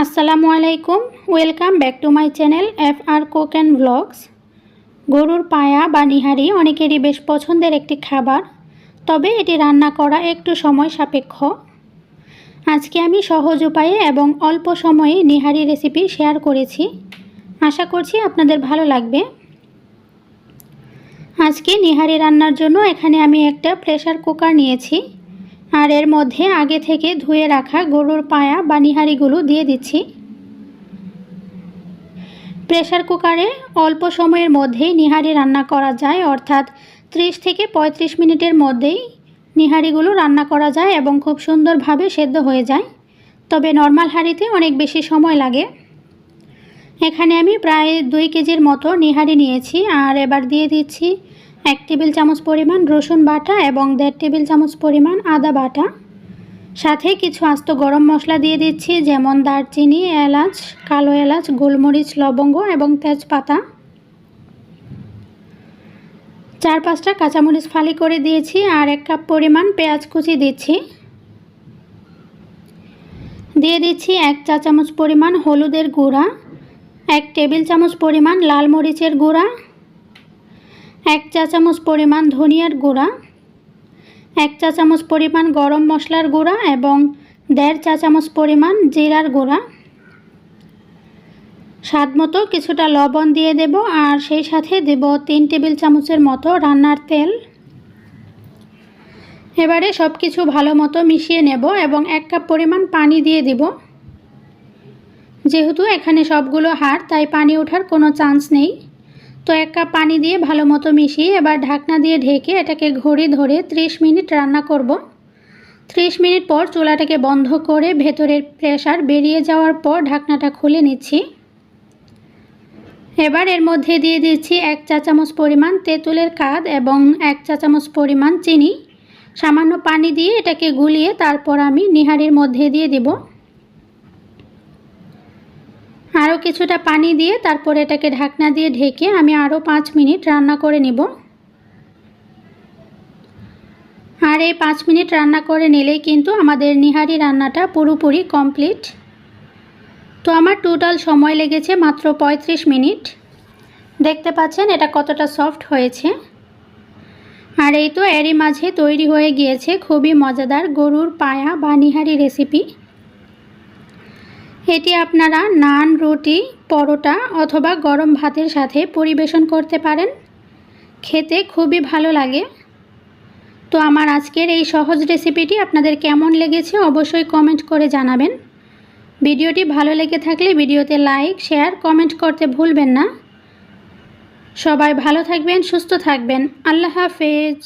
আসসালামু আলাইকুম, welcome back to my channel FR cook and blogs. গরুর পায়া বা নিহারি অনেকেরই বেশ পছন্দের একটি খাবার, তবে এটি রান্না করা একটু সময় সাপেক্ষ। আজকে আমি সহজ উপায়ে এবং অল্প সময়ে নিহারি রেসিপি শেয়ার করেছি। আশা করছি আপনাদের ভালো লাগবে। আজকে নিহারি রান্নার জন্য এখানে আমি একটা প্রেসার কুকার নিয়েছি, আর এর মধ্যে আগে থেকে ধুয়ে রাখা গরুর পায়া বা নিহারিগুলো দিয়ে দিচ্ছি। প্রেসার কুকারে অল্প সময়ের মধ্যেই নিহারি রান্না করা যায়, অর্থাৎ 30 থেকে 35 মিনিটের মধ্যেই নিহারিগুলো রান্না করা যায় এবং খুব সুন্দরভাবে সেদ্ধ হয়ে যায়। তবে নর্মাল হাঁড়িতে অনেক বেশি সময় লাগে। এখানে আমি প্রায় 2 কেজির মতো নিহারি নিয়েছি, আর এবার দিয়ে দিচ্ছি 1 টেবিল চামচ পরিমাণ রসুন বাটা এবং 1.5 টেবিল চামচ পরিমাণ আদা বাটা। সাথে কিছু আস্ত গরম মশলা দিয়ে দিচ্ছি, যেমন দারচিনি, এলাচ, কালো এলাচ, গোলমরিচ, লবঙ্গ এবং তেজপাতা। 4-5টা কাঁচামরিচ ফালি করে দিয়েছি, আর 1 কাপ পরিমাণ পেঁয়াজ কুচি দিচ্ছি। দিয়ে দিচ্ছি 1 চা চামচ পরিমাণ হলুদের গুঁড়া, 1 টেবিল চামচ পরিমাণ লাল মরিচের গুঁড়া, 1 চা চামচ পরিমাণ ধনিয়ার গুঁড়া, 1 চা চামচ পরিমাণ গরম মশলার গুঁড়া এবং 1.5 চা চামচ পরিমাণ জিরার গুঁড়া। স্বাদমতো কিছুটা লবণ দিয়ে দেব, আর সেই সাথে দেব 3 টেবিল চামচের মতো রান্নার তেল। এবারে সব কিছু ভালো মতো মিশিয়ে নেব এবং 1 কাপ পরিমাণ পানি দিয়ে দেব। যেহেতু এখানে সবগুলো হাড়, তাই পানি ওঠার কোনো চান্স নেই। তো 1 কাপ পানি দিয়ে ভালো মতো মিশিয়ে এবার ঢাকনা দিয়ে ঢেকে এটাকে ঘড়ি ধরে 30 মিনিট রান্না করব। 30 মিনিট পর চুলাটাকে বন্ধ করে ভেতরের প্রেসার বেরিয়ে যাওয়ার পর ঢাকনাটা খুলে নিচ্ছি। এবার এর মধ্যে দিয়ে দিচ্ছি 1 চা চামচ পরিমাণ তেঁতুলের কাদ এবং 1 চা চামচ পরিমাণ চিনি। সামান্য পানি দিয়ে এটাকে গুলিয়ে তারপর আমি নিহারির মধ্যে দিয়ে দেব। আরও কিছুটা পানি দিয়ে তারপর এটাকে ঢাকনা দিয়ে ঢেকে আমি আরও 5 মিনিট রান্না করে নেব। আর এই 5 মিনিট রান্না করে নিলেই কিন্তু আমাদের নিহারি রান্নাটা পুরোপুরি কমপ্লিট। তো আমার টোটাল সময় লেগেছে মাত্র 35 মিনিট। দেখতে পাচ্ছেন এটা কতটা সফট হয়েছে। আর এই তো এরই মাঝে তৈরি হয়ে গিয়েছে খুবই মজাদার গরুর পায়া বা নিহারি রেসিপি। এটি আপনারা নান, রুটি, পরোটা অথবা গরম ভাতের সাথে পরিবেশন করতে পারেন। খেতে খুবই ভালো লাগে। তো আমার আজকের এই সহজ রেসিপিটি আপনাদের কেমন লেগেছে অবশ্যই কমেন্ট করে জানাবেন। ভিডিওটি ভালো লেগে থাকলে ভিডিওতে লাইক, শেয়ার, কমেন্ট করতে ভুলবেন না। সবাই ভালো থাকবেন, সুস্থ থাকবেন। আল্লাহ হাফেজ।